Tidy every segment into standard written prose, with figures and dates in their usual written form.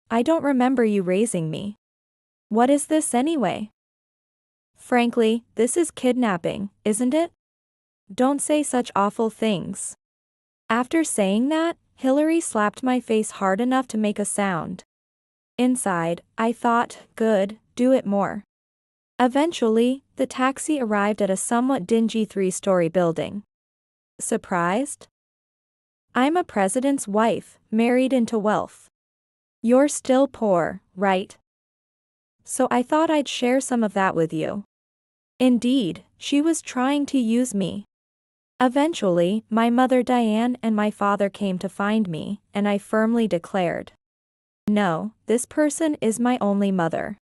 I don't remember you raising me. What is this anyway? Frankly, this is kidnapping, isn't it? Don't say such awful things. After saying that, Hillary slapped my face hard enough to make a sound. Inside, I thought, good, do it more. Eventually, the taxi arrived at a somewhat dingy 3-story building. Surprised? I'm a president's wife, married into wealth. You're still poor, right? So I thought I'd share some of that with you. Indeed, she was trying to use me. Eventually, my mother Diane and my father came to find me, and I firmly declared, no, this person is my only mother.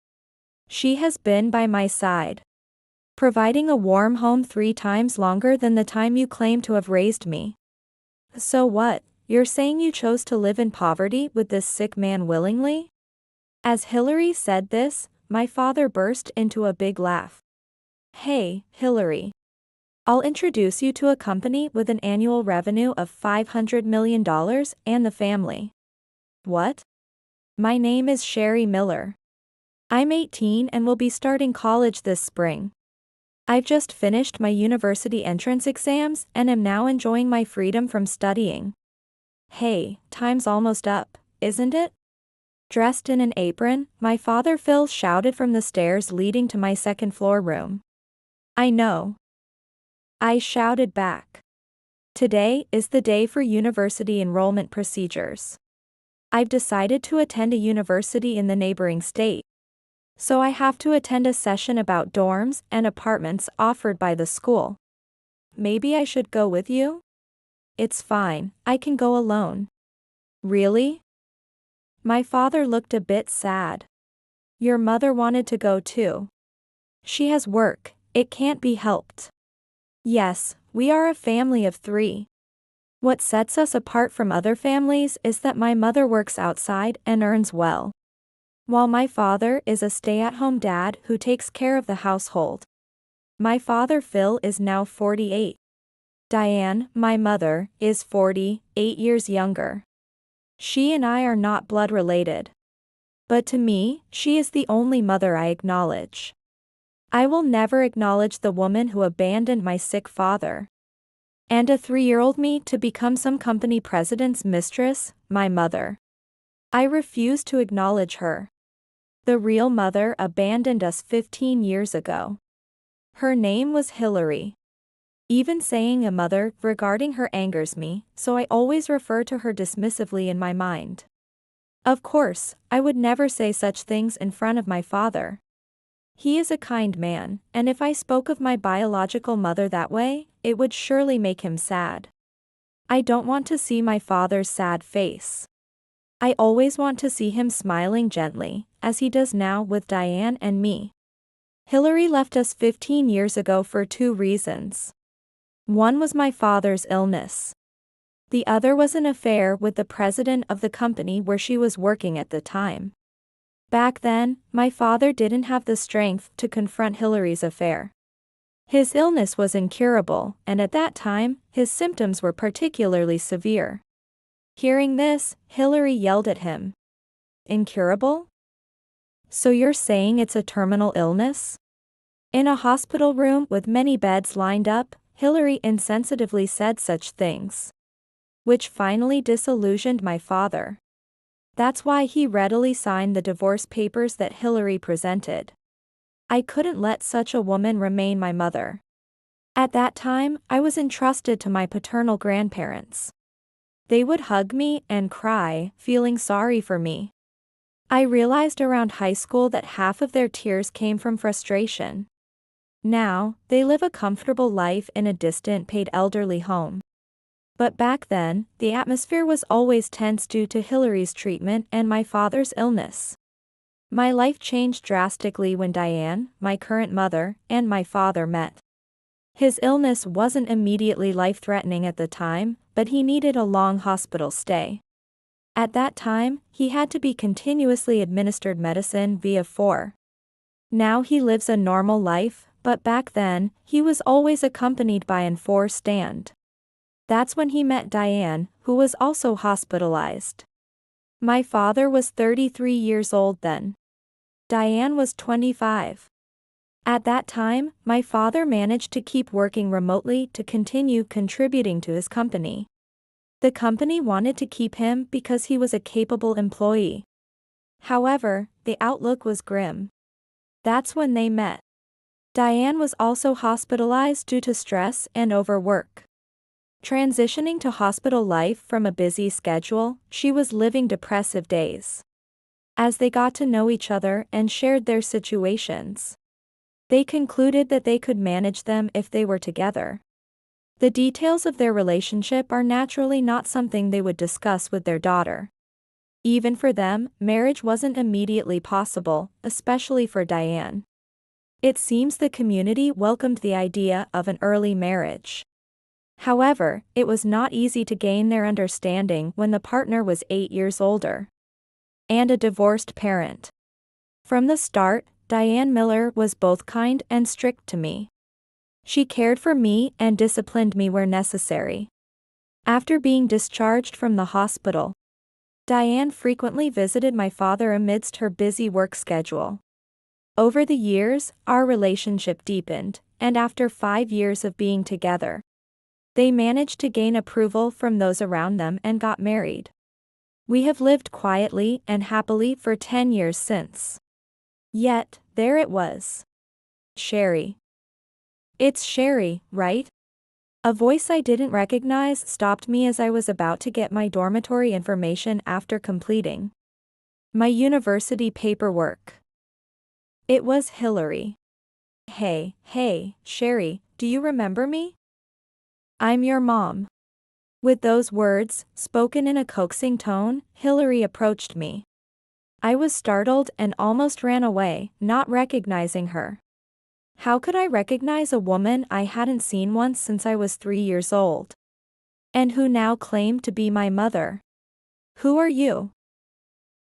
She has been by my side, providing a warm home 3 times longer than the time you claim to have raised me. So what, you're saying you chose to live in poverty with this sick man willingly? As Hillary said this, my father burst into a big laugh. Hey, Hillary. I'll introduce you to a company with an annual revenue of $500 million and the family. What? My name is Sherry Miller. I'm 18 and will be starting college this spring. I've just finished my university entrance exams and am now enjoying my freedom from studying. Hey, time's almost up, isn't it? Dressed in an apron, my father Phil shouted from the stairs leading to my second-floor room. I know. I shouted back. Today is the day for university enrollment procedures. I've decided to attend a university in the neighboring state. So I have to attend a session about dorms and apartments offered by the school. Maybe I should go with you? It's fine, I can go alone. Really? My father looked a bit sad. Your mother wanted to go too. She has work, it can't be helped. Yes, we are a family of 3. What sets us apart from other families is that my mother works outside and earns well, while my father is a stay-at-home dad who takes care of the household. My father Phil is now 48. Diane, my mother, is 48 years younger. She and I are not blood related. But to me, she is the only mother I acknowledge. I will never acknowledge the woman who abandoned my sick father and a 3-year-old me to become some company president's mistress, my mother. I refuse to acknowledge her. The real mother abandoned us 15 years ago. Her name was Hillary. Even saying a mother regarding her angers me, so I always refer to her dismissively in my mind. Of course, I would never say such things in front of my father. He is a kind man, and if I spoke of my biological mother that way, it would surely make him sad. I don't want to see my father's sad face. I always want to see him smiling gently, as he does now with Diane and me. Hillary left us 15 years ago for 2 reasons. One was my father's illness. The other was an affair with the president of the company where she was working at the time. Back then, my father didn't have the strength to confront Hillary's affair. His illness was incurable, and at that time, his symptoms were particularly severe. Hearing this, Hillary yelled at him. Incurable? So you're saying it's a terminal illness? In a hospital room with many beds lined up, Hillary insensitively said such things, which finally disillusioned my father. That's why he readily signed the divorce papers that Hillary presented. I couldn't let such a woman remain my mother. At that time, I was entrusted to my paternal grandparents. They would hug me and cry, feeling sorry for me. I realized around high school that half of their tears came from frustration. Now, they live a comfortable life in a distant paid elderly home. But back then, the atmosphere was always tense due to Hillary's treatment and my father's illness. My life changed drastically when Diane, my current mother, and my father met. His illness wasn't immediately life-threatening at the time, but he needed a long hospital stay. At that time, he had to be continuously administered medicine via 4. Now he lives a normal life, but back then, he was always accompanied by an 4 stand. That's when he met Diane, who was also hospitalized. My father was 33 years old then. Diane was 25. At that time, my father managed to keep working remotely to continue contributing to his company. The company wanted to keep him because he was a capable employee. However, the outlook was grim. That's when they met. Diane was also hospitalized due to stress and overwork. Transitioning to hospital life from a busy schedule, she was living depressive days. As they got to know each other and shared their situations, they concluded that they could manage them if they were together. The details of their relationship are naturally not something they would discuss with their daughter. Even for them, marriage wasn't immediately possible, especially for Diane. It seems the community welcomed the idea of an early marriage. However, it was not easy to gain their understanding when the partner was 8 years older and a divorced parent. From the start, Diane Miller was both kind and strict to me. She cared for me and disciplined me where necessary. After being discharged from the hospital, Diane frequently visited my father amidst her busy work schedule. Over the years, our relationship deepened, and after 5 years of being together, they managed to gain approval from those around them and got married. We have lived quietly and happily for 10 years since. Yet, there it was. Sherry. It's Sherry, right? A voice I didn't recognize stopped me as I was about to get my dormitory information after completing my university paperwork. It was Hillary. Hey, Sherry, do you remember me? I'm your mom. With those words, spoken in a coaxing tone, Hillary approached me. I was startled and almost ran away, not recognizing her. How could I recognize a woman I hadn't seen once since I was 3 years old? And who now claimed to be my mother? Who are you?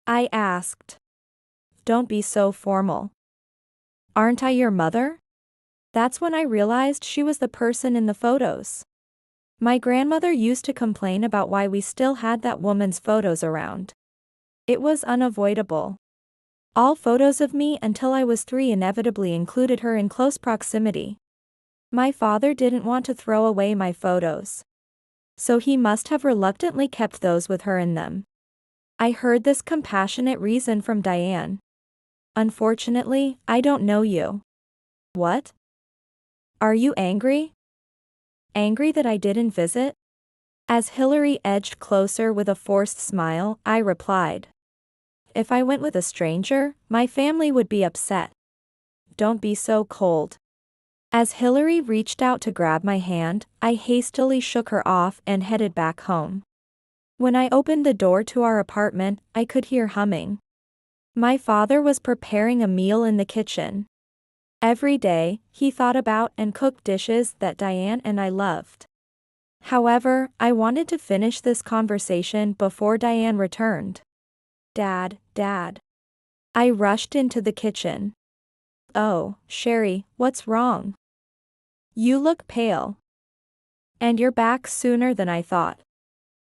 I asked. Don't be so formal. Aren't I your mother? That's when I realized she was the person in the photos. My grandmother used to complain about why we still had that woman's photos around. It was unavoidable. All photos of me until I was 3 inevitably included her in close proximity. My father didn't want to throw away my photos, so he must have reluctantly kept those with her in them. I heard this compassionate reason from Diane. Unfortunately, I don't know you. What? Are you angry? Angry that I didn't visit? As Hillary edged closer with a forced smile, I replied. If I went with a stranger, my family would be upset. Don't be so cold. As Hillary reached out to grab my hand, I hastily shook her off and headed back home. When I opened the door to our apartment, I could hear humming. My father was preparing a meal in the kitchen. Every day, he thought about and cooked dishes that Diane and I loved. However, I wanted to finish this conversation before Diane returned. Dad. I rushed into the kitchen. Oh, Sherry, what's wrong? You look pale. And you're back sooner than I thought.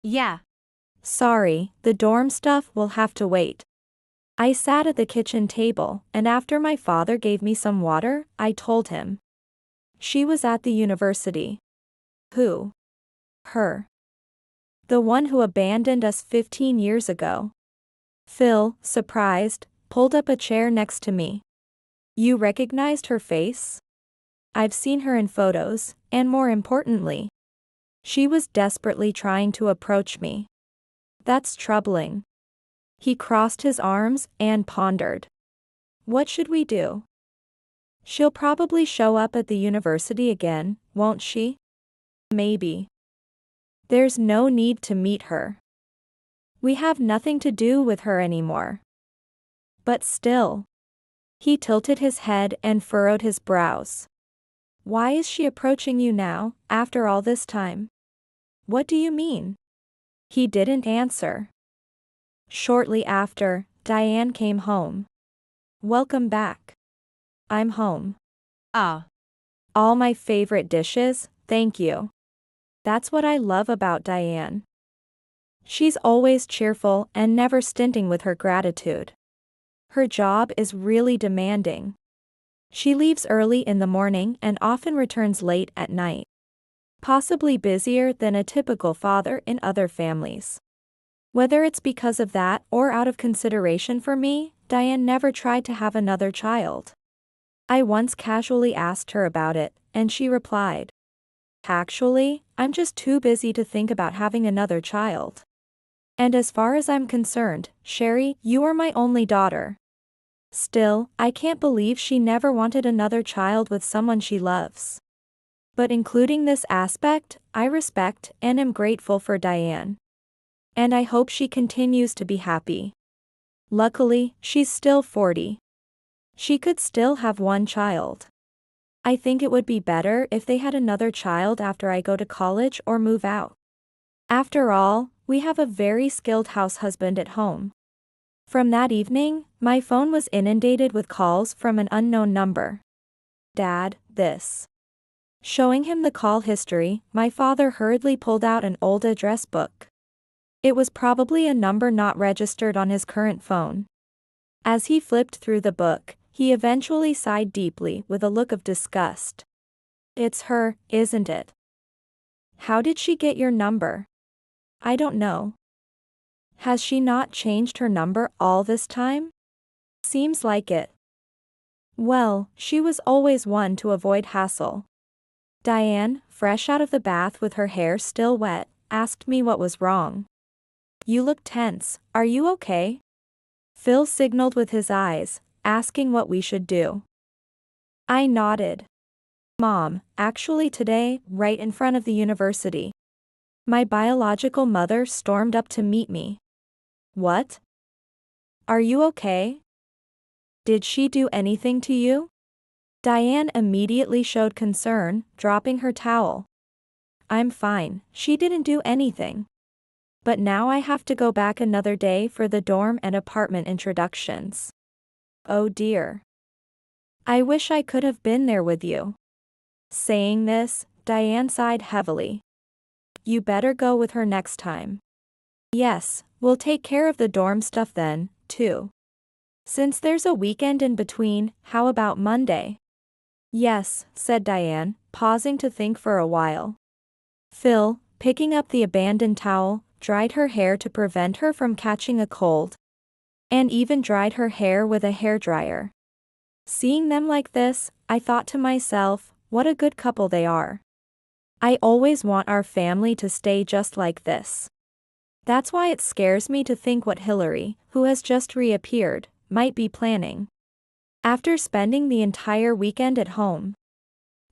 Yeah. Sorry, the dorm stuff will have to wait. I sat at the kitchen table, and after my father gave me some water, I told him. She was at the university. Who? Her. The one who abandoned us 15 years ago. Phil, surprised, pulled up a chair next to me. You recognized her face? I've seen her in photos, and more importantly, she was desperately trying to approach me. That's troubling. He crossed his arms and pondered. What should we do? She'll probably show up at the university again, won't she? Maybe. There's no need to meet her. We have nothing to do with her anymore. But still. He tilted his head and furrowed his brows. Why is she approaching you now, after all this time? What do you mean? He didn't answer. Shortly after, Diane came home. Welcome back. I'm home. Ah. All my favorite dishes, thank you. That's what I love about Diane. She's always cheerful and never stinting with her gratitude. Her job is really demanding. She leaves early in the morning and often returns late at night. Possibly busier than a typical father in other families. Whether it's because of that or out of consideration for me, Diane never tried to have another child. I once casually asked her about it, and she replied, "Actually, I'm just too busy to think about having another child. And as far as I'm concerned, Sherry, you are my only daughter." Still, I can't believe she never wanted another child with someone she loves. But including this aspect, I respect and am grateful for Diane. And I hope she continues to be happy. Luckily, she's still 40. She could still have one child. I think it would be better if they had another child after I go to college or move out. After all, we have a very skilled house husband at home. From that evening, my phone was inundated with calls from an unknown number. "Dad, this." Showing him the call history, my father hurriedly pulled out an old address book. It was probably a number not registered on his current phone. As he flipped through the book, he eventually sighed deeply with a look of disgust. "It's her, isn't it? How did she get your number?" "I don't know." "Has she not changed her number all this time?" "Seems like it." "Well, she was always one to avoid hassle." Diane, fresh out of the bath with her hair still wet, asked me what was wrong. "You look tense, are you okay?" Phil signaled with his eyes, asking what we should do. I nodded. "Mom, actually today, right in front of the university. My biological mother stormed up to meet me." "What? Are you okay? Did she do anything to you?" Diane immediately showed concern, dropping her towel. "I'm fine, she didn't do anything. But now I have to go back another day for the dorm and apartment introductions." "Oh dear. I wish I could have been there with you." Saying this, Diane sighed heavily. "You better go with her next time." "Yes, we'll take care of the dorm stuff then, too. Since there's a weekend in between, how about Monday?" "Yes," said Diane, pausing to think for a while. Phil, picking up the abandoned towel, dried her hair to prevent her from catching a cold. And even dried her hair with a hairdryer. Seeing them like this, I thought to myself, what a good couple they are. I always want our family to stay just like this. That's why it scares me to think what Hillary, who has just reappeared, might be planning. After spending the entire weekend at home,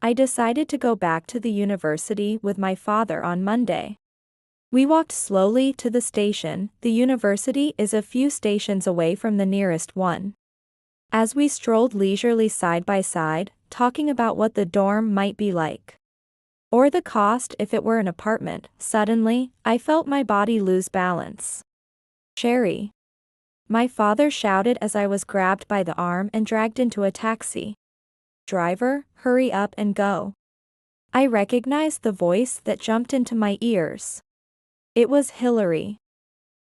I decided to go back to the university with my father on Monday. We walked slowly to the station. The university is a few stations away from the nearest one. As we strolled leisurely side by side, talking about what the dorm might be like, or the cost if it were an apartment, suddenly, I felt my body lose balance. "Sherry!" My father shouted as I was grabbed by the arm and dragged into a taxi. "Driver, hurry up and go." I recognized the voice that jumped into my ears. It was Hillary.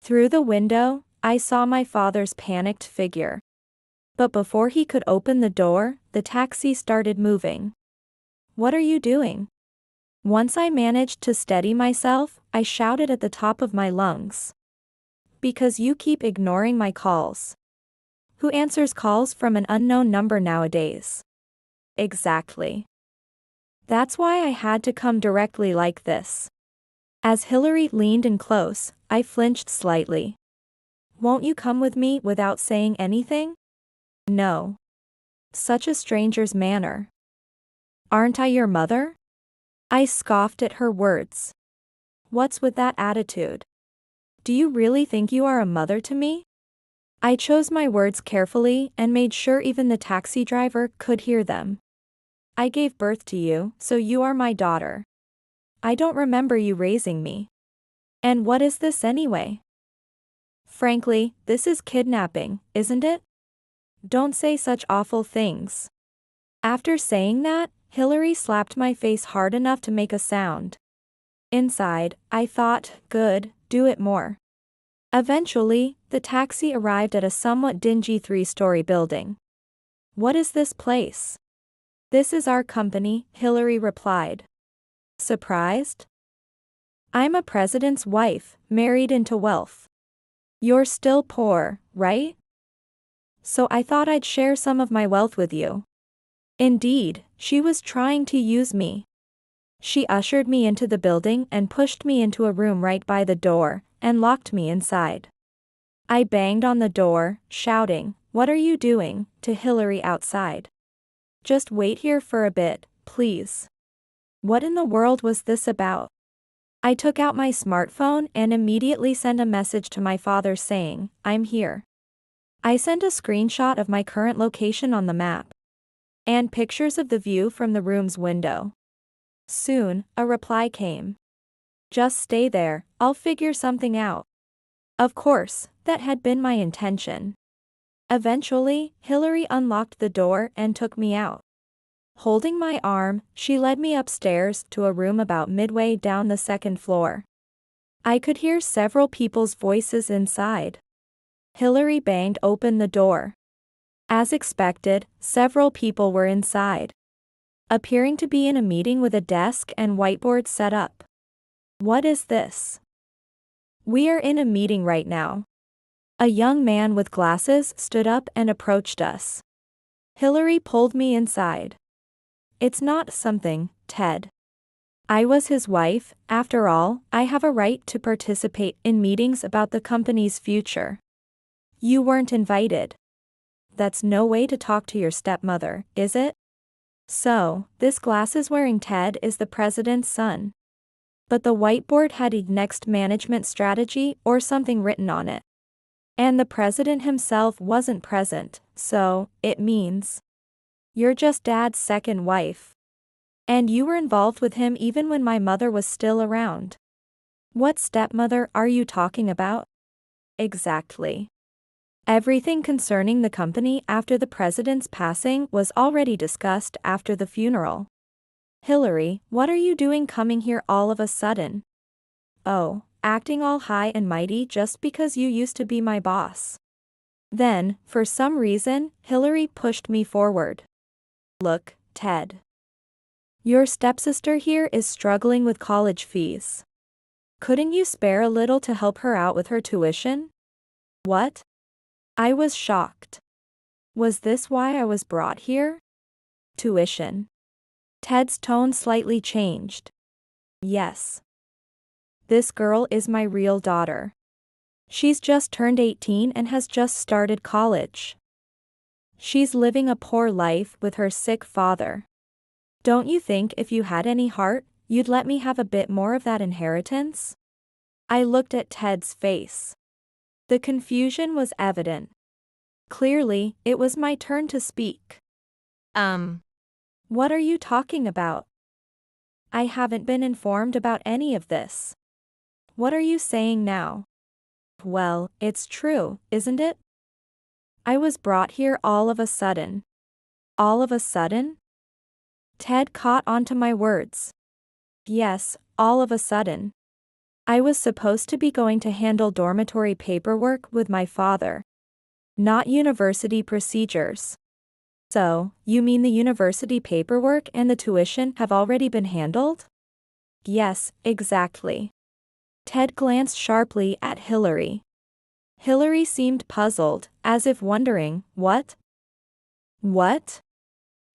Through the window, I saw my father's panicked figure. But before he could open the door, the taxi started moving. "What are you doing?" Once I managed to steady myself, I shouted at the top of my lungs. "Because you keep ignoring my calls." Who answers calls from an unknown number nowadays? Exactly. That's why I had to come directly like this. As Hillary leaned in close, I flinched slightly. "Won't you come with me without saying anything?" "No." Such a stranger's manner. "Aren't I your mother?" I scoffed at her words. "What's with that attitude? Do you really think you are a mother to me?" I chose my words carefully and made sure even the taxi driver could hear them. "I gave birth to you, so you are my daughter. I don't remember you raising me. And what is this anyway? Frankly, this is kidnapping, isn't it? Don't say such awful things." After saying that, Hillary slapped my face hard enough to make a sound. Inside, I thought, good, do it more. Eventually, the taxi arrived at a somewhat dingy 3-story building. What is this place? This is our company, Hillary replied. Surprised? I'm a president's wife, married into wealth. You're still poor, right? So I thought I'd share some of my wealth with you. Indeed, she was trying to use me. She ushered me into the building and pushed me into a room right by the door, and locked me inside. I banged on the door, shouting, "What are you doing?" to Hillary outside. Just wait here for a bit, please. What in the world was this about? I took out my smartphone and immediately sent a message to my father saying, "I'm here." I sent a screenshot of my current location on the map. And pictures of the view from the room's window. Soon, a reply came. Just stay there, I'll figure something out. Of course, that had been my intention. Eventually, Hillary unlocked the door and took me out. Holding my arm, she led me upstairs to a room about midway down the 2nd floor. I could hear several people's voices inside. Hillary banged open the door. As expected, several people were inside, appearing to be in a meeting with a desk and whiteboard set up. What is this? We are in a meeting right now. A young man with glasses stood up and approached us. Hillary pulled me inside. It's not something, Ted. I was his wife, after all, I have a right to participate in meetings about the company's future. You weren't invited. That's no way to talk to your stepmother, is it? So, this glasses-wearing Ted is the president's son. But the whiteboard had a next management strategy or something written on it. And the president himself wasn't present, so, it means you're just Dad's second wife. And you were involved with him even when my mother was still around. What stepmother are you talking about? Exactly. Everything concerning the company after the president's passing was already discussed after the funeral. Hillary, what are you doing coming here all of a sudden? Oh, acting all high and mighty just because you used to be my boss. Then, for some reason, Hillary pushed me forward. Look, Ted. Your stepsister here is struggling with college fees. Couldn't you spare a little to help her out with her tuition? What? I was shocked. Was this why I was brought here? Tuition. Ted's tone slightly changed. Yes. This girl is my real daughter. She's just turned 18 and has just started college. She's living a poor life with her sick father. Don't you think if you had any heart, you'd let me have a bit more of that inheritance? I looked at Ted's face. The confusion was evident. Clearly, it was my turn to speak. What are you talking about? I haven't been informed about any of this. What are you saying now? Well, it's true, isn't it? I was brought here all of a sudden. All of a sudden? Ted caught onto my words. Yes, all of a sudden. I was supposed to be going to handle dormitory paperwork with my father. Not university procedures. So, you mean the university paperwork and the tuition have already been handled? Yes, exactly. Ted glanced sharply at Hillary. Hillary seemed puzzled, as if wondering, what? What?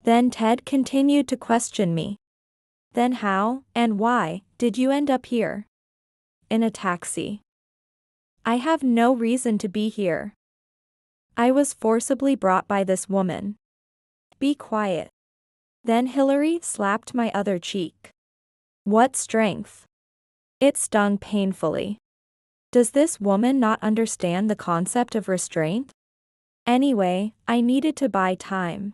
Then Ted continued to question me. Then how, and why, did you end up here? In a taxi. I have no reason to be here. I was forcibly brought by this woman. Be quiet. Then Hillary slapped my other cheek. What strength! It stung painfully. Does this woman not understand the concept of restraint? Anyway, I needed to buy time.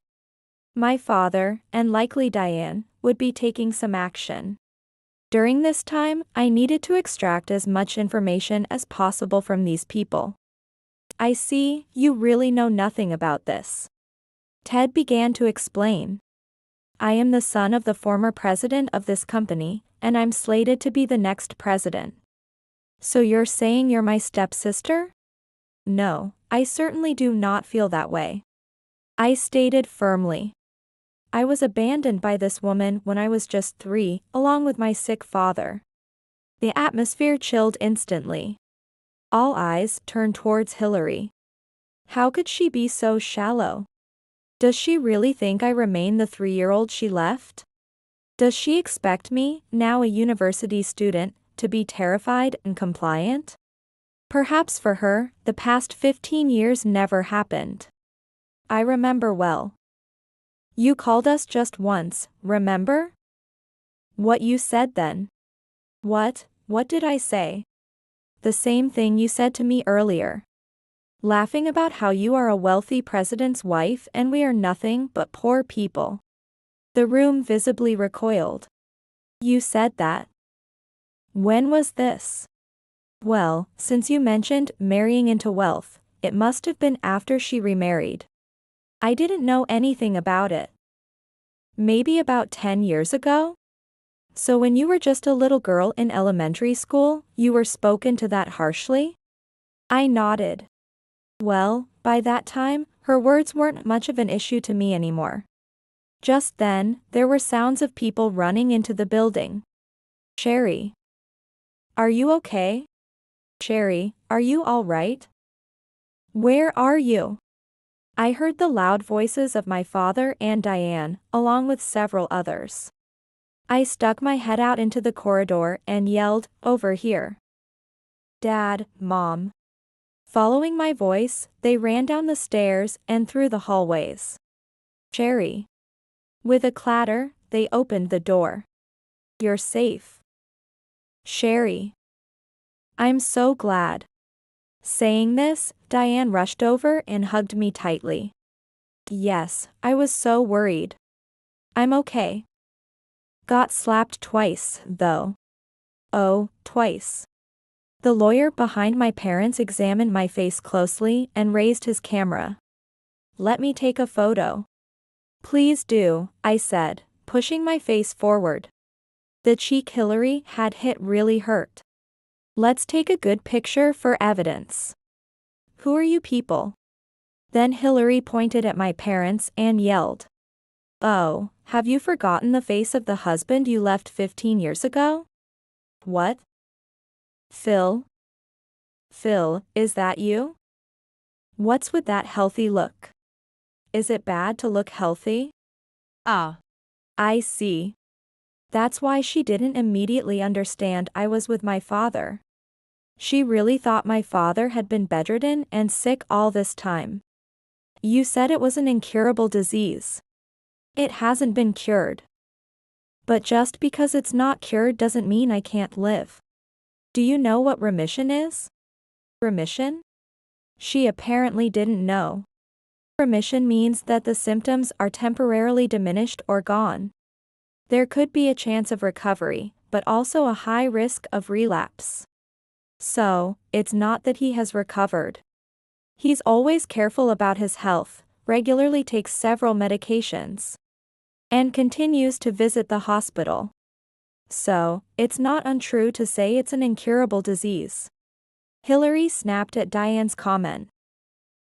My father, and likely Diane, would be taking some action. During this time, I needed to extract as much information as possible from these people. I see, you really know nothing about this. Ted began to explain. I am the son of the former president of this company, and I'm slated to be the next president. So you're saying you're my stepsister? No, I certainly do not feel that way. I stated firmly. I was abandoned by this woman when I was just 3, along with my sick father. The atmosphere chilled instantly. All eyes turned towards Hillary. How could she be so shallow? Does she really think I remain the 3-year-old she left? Does she expect me, now a university student, to be terrified and compliant? Perhaps for her, the past 15 years never happened. I remember well. You called us just once, remember? What you said then? What did I say? The same thing you said to me earlier. Laughing about how you are a wealthy president's wife and we are nothing but poor people. The room visibly recoiled. You said that. When was this? Well, since you mentioned marrying into wealth, it must have been after she remarried. I didn't know anything about it. Maybe about 10 years ago? So when you were just a little girl in elementary school, you were spoken to that harshly? I nodded. Well, by that time, her words weren't much of an issue to me anymore. Just then, there were sounds of people running into the building. Sherry. Are you okay? Sherry, are you all right? Where are you? I heard the loud voices of my father and Diane, along with several others. I stuck my head out into the corridor and yelled, "Over here." Dad, Mom. Following my voice, they ran down the stairs and through the hallways. Sherry. With a clatter, they opened the door. You're safe. Sherry. I'm so glad. Saying this, Diane rushed over and hugged me tightly. Yes, I was so worried. I'm okay. Got slapped twice, though. Oh, twice. The lawyer behind my parents examined my face closely and raised his camera. Let me take a photo. Please do, I said, pushing my face forward. The cheek Hillary had hit really hurt. Let's take a good picture for evidence. Who are you people? Then Hillary pointed at my parents and yelled. Oh, have you forgotten the face of the husband you left 15 years ago? What? Phil? Phil, is that you? What's with that healthy look? Is it bad to look healthy? Ah. I see. That's why she didn't immediately understand I was with my father. She really thought my father had been bedridden and sick all this time. You said it was an incurable disease. It hasn't been cured. But just because it's not cured doesn't mean I can't live. Do you know what remission is? Remission? She apparently didn't know. Remission means that the symptoms are temporarily diminished or gone. There could be a chance of recovery, but also a high risk of relapse. So, it's not that he has recovered. He's always careful about his health, regularly takes several medications, and continues to visit the hospital. So, it's not untrue to say it's an incurable disease. Hillary snapped at Diane's comment.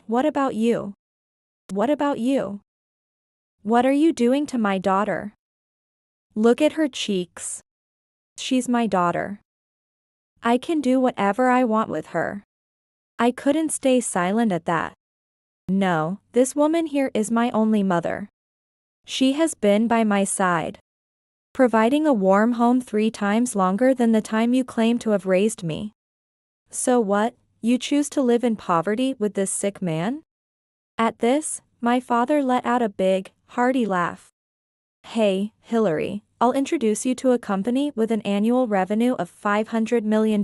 What about you? What about you? What are you doing to my daughter? Look at her cheeks. She's my daughter. I can do whatever I want with her. I couldn't stay silent at that. No, this woman here is my only mother. She has been by my side, providing a warm home 3 times longer than the time you claim to have raised me. So what, you choose to live in poverty with this sick man? At this, my father let out a big, hearty laugh. Hey, Hillary, I'll introduce you to a company with an annual revenue of $500 million.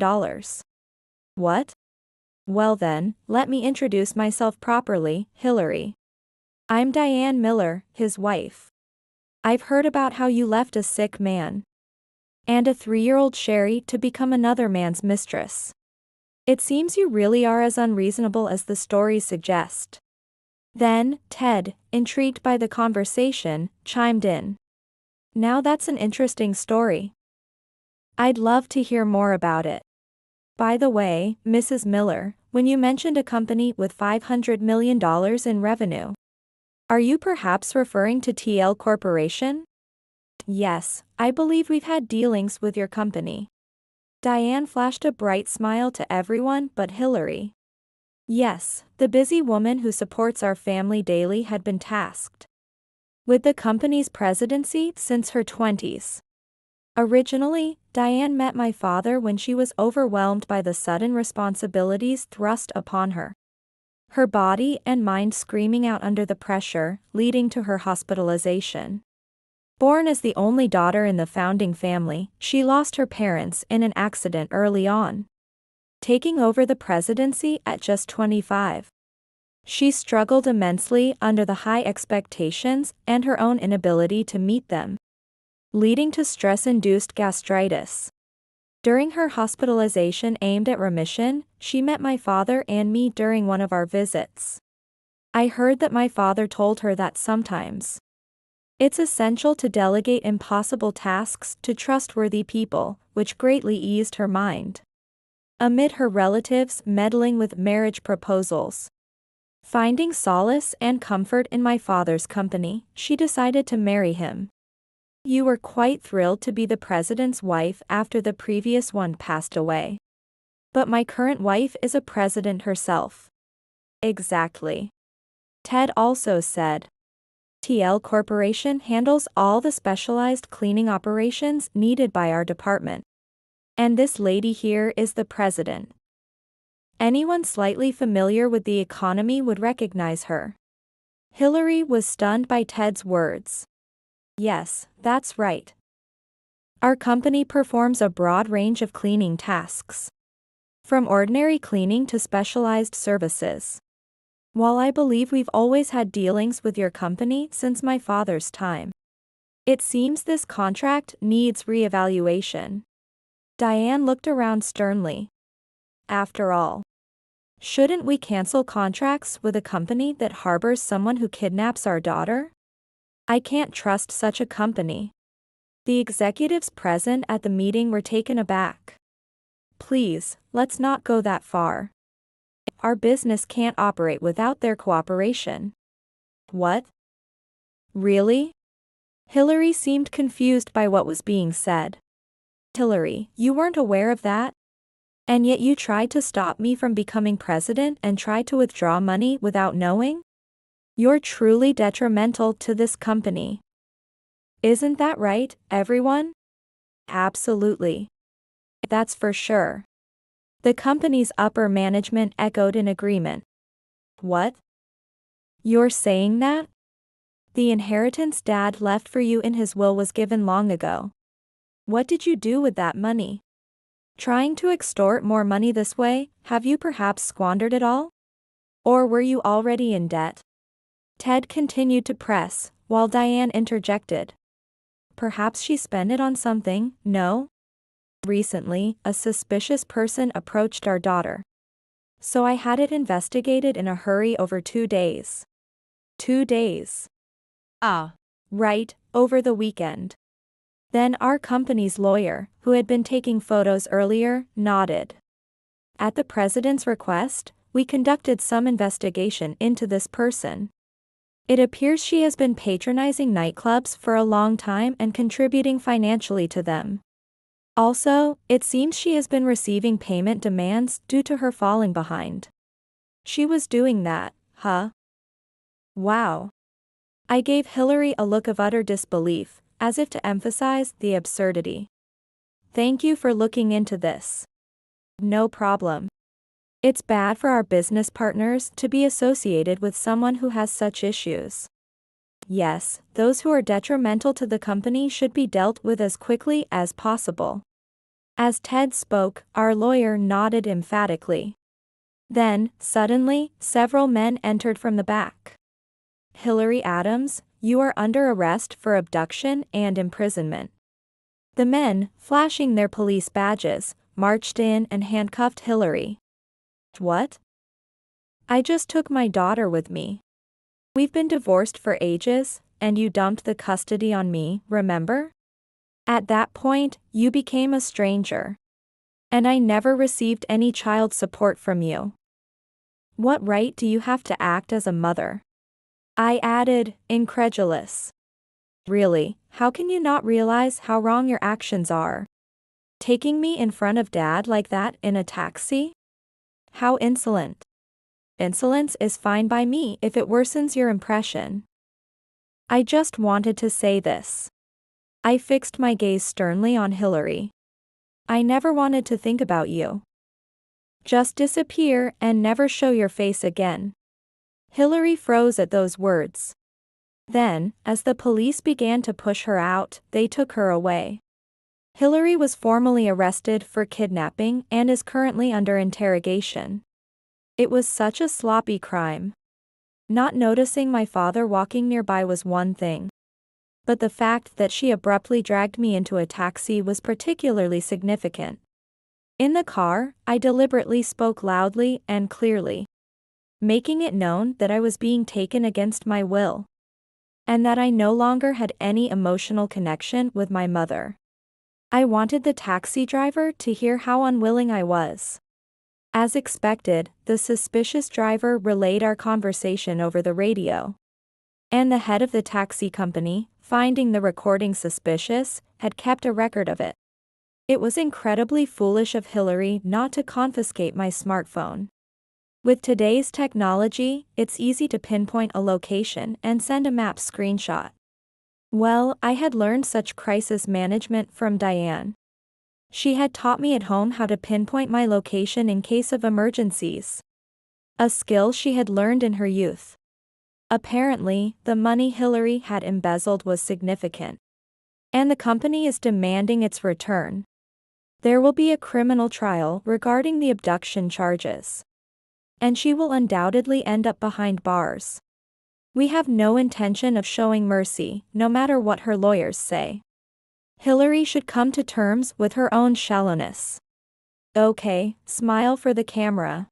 What? Well then, let me introduce myself properly, Hillary. I'm Diane Miller, his wife. I've heard about how you left a sick man and a 3-year-old Sherry to become another man's mistress. It seems you really are as unreasonable as the stories suggest. Then, Ted, intrigued by the conversation, chimed in. Now that's an interesting story. I'd love to hear more about it. By the way, Mrs. Miller, when you mentioned a company with $500 million in revenue, are you perhaps referring to TL Corporation? Yes, I believe we've had dealings with your company. Diane flashed a bright smile to everyone but Hillary. Yes, the busy woman who supports our family daily had been tasked with the company's presidency since her 20s. Originally, Diane met my father when she was overwhelmed by the sudden responsibilities thrust upon her. Her body and mind screaming out under the pressure, leading to her hospitalization. Born as the only daughter in the founding family, she lost her parents in an accident early on, taking over the presidency at just 25. She struggled immensely under the high expectations and her own inability to meet them, leading to stress-induced gastritis. During her hospitalization aimed at remission, she met my father and me during one of our visits. I heard that my father told her that sometimes it's essential to delegate impossible tasks to trustworthy people, which greatly eased her mind. Amid her relatives meddling with marriage proposals, finding solace and comfort in my father's company, she decided to marry him. You were quite thrilled to be the president's wife after the previous one passed away. But my current wife is a president herself. Exactly. Ted also said. TL Corporation handles all the specialized cleaning operations needed by our department. And this lady here is the president. Anyone slightly familiar with the economy would recognize her. Hillary was stunned by Ted's words. Yes, that's right. Our company performs a broad range of cleaning tasks, from ordinary cleaning to specialized services. While I believe we've always had dealings with your company since my father's time, it seems this contract needs reevaluation. Diane looked around sternly. After all, shouldn't we cancel contracts with a company that harbors someone who kidnaps our daughter? I can't trust such a company. The executives present at the meeting were taken aback. Please, let's not go that far. Our business can't operate without their cooperation. What? Really? Hillary seemed confused by what was being said. Hillary, you weren't aware of that? And yet you tried to stop me from becoming president and tried to withdraw money without knowing? You're truly detrimental to this company. Isn't that right, everyone? Absolutely. That's for sure. The company's upper management echoed in agreement. What? You're saying that? The inheritance Dad left for you in his will was given long ago. What did you do with that money? Trying to extort more money this way, have you perhaps squandered it all? Or were you already in debt? Ted continued to press, while Diane interjected. Perhaps she spent it on something, no? Recently, a suspicious person approached our daughter. So I had it investigated in a hurry over 2 days. 2 days. Ah. Right, over the weekend. Then our company's lawyer, who had been taking photos earlier, nodded. At the president's request, we conducted some investigation into this person. It appears she has been patronizing nightclubs for a long time and contributing financially to them. Also, it seems she has been receiving payment demands due to her falling behind. She was doing that, huh? Wow. I gave Hillary a look of utter disbelief, as if to emphasize the absurdity. Thank you for looking into this. No problem. It's bad for our business partners to be associated with someone who has such issues. Yes, those who are detrimental to the company should be dealt with as quickly as possible. As Ted spoke, our lawyer nodded emphatically. Then, suddenly, several men entered from the back. Hillary Adams, you are under arrest for abduction and imprisonment. The men, flashing their police badges, marched in and handcuffed Hillary. What? I just took my daughter with me. We've been divorced for ages, and you dumped the custody on me, remember? At that point, you became a stranger. And I never received any child support from you. What right do you have to act as a mother? I added, incredulous. Really, how can you not realize how wrong your actions are? Taking me in front of Dad like that in a taxi? How insolent. Insolence is fine by me if it worsens your impression. I just wanted to say this. I fixed my gaze sternly on Hillary. I never wanted to think about you. Just disappear and never show your face again. Hillary froze at those words. Then, as the police began to push her out, they took her away. Hillary was formally arrested for kidnapping and is currently under interrogation. It was such a sloppy crime. Not noticing my father walking nearby was one thing. But the fact that she abruptly dragged me into a taxi was particularly significant. In the car, I deliberately spoke loudly and clearly, making it known that I was being taken against my will, and that I no longer had any emotional connection with my mother. I wanted the taxi driver to hear how unwilling I was. As expected, the suspicious driver relayed our conversation over the radio. And the head of the taxi company, finding the recording suspicious, had kept a record of it. It was incredibly foolish of Hillary not to confiscate my smartphone. With today's technology, it's easy to pinpoint a location and send a map screenshot. Well, I had learned such crisis management from Diane. She had taught me at home how to pinpoint my location in case of emergencies. A skill she had learned in her youth. Apparently, the money Hillary had embezzled was significant. And the company is demanding its return. There will be a criminal trial regarding the abduction charges. And she will undoubtedly end up behind bars. We have no intention of showing mercy, no matter what her lawyers say. Hillary should come to terms with her own shallowness. Okay, smile for the camera.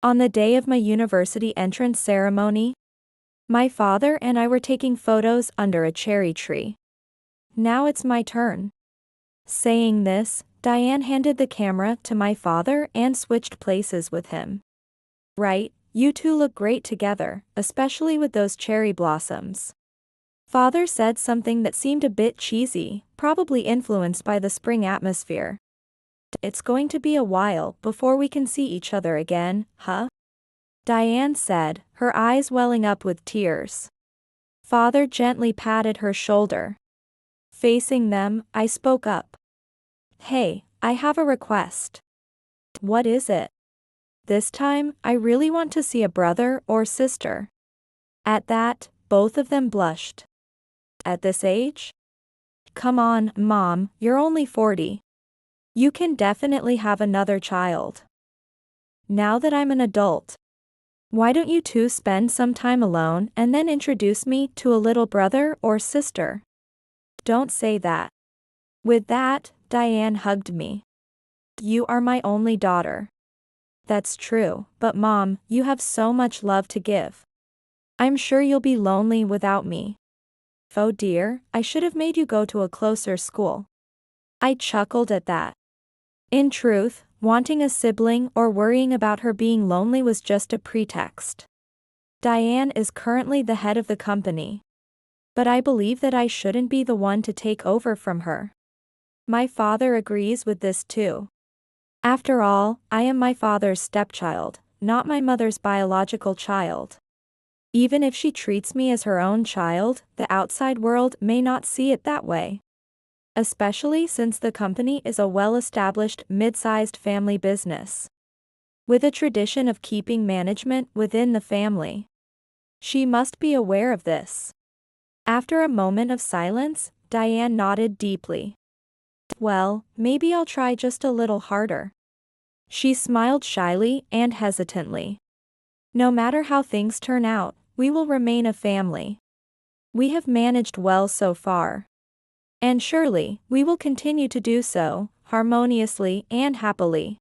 On the day of my university entrance ceremony, my father and I were taking photos under a cherry tree. Now it's my turn. Saying this, Diane handed the camera to my father and switched places with him. Right, you two look great together, especially with those cherry blossoms. Father said something that seemed a bit cheesy, probably influenced by the spring atmosphere. It's going to be a while before we can see each other again, huh? Diane said, her eyes welling up with tears. Father gently patted her shoulder. Facing them, I spoke up. Hey, I have a request. What is it? This time, I really want to see a brother or sister. At that, both of them blushed. At this age? Come on, Mom, you're only 40. You can definitely have another child. Now that I'm an adult, why don't you two spend some time alone and then introduce me to a little brother or sister? Don't say that. With that, Diane hugged me. You are my only daughter. That's true, but Mom, you have so much love to give. I'm sure you'll be lonely without me. Oh dear, I should have made you go to a closer school. I chuckled at that. In truth, wanting a sibling or worrying about her being lonely was just a pretext. Diane is currently the head of the company. But I believe that I shouldn't be the one to take over from her. My father agrees with this too. After all, I am my father's stepchild, not my mother's biological child. Even if she treats me as her own child, the outside world may not see it that way. Especially since the company is a well-established, mid-sized family business, with a tradition of keeping management within the family. She must be aware of this. After a moment of silence, Diane nodded deeply. Well, maybe I'll try just a little harder. She smiled shyly and hesitantly. No matter how things turn out, we will remain a family. We have managed well so far. And surely, we will continue to do so, harmoniously and happily.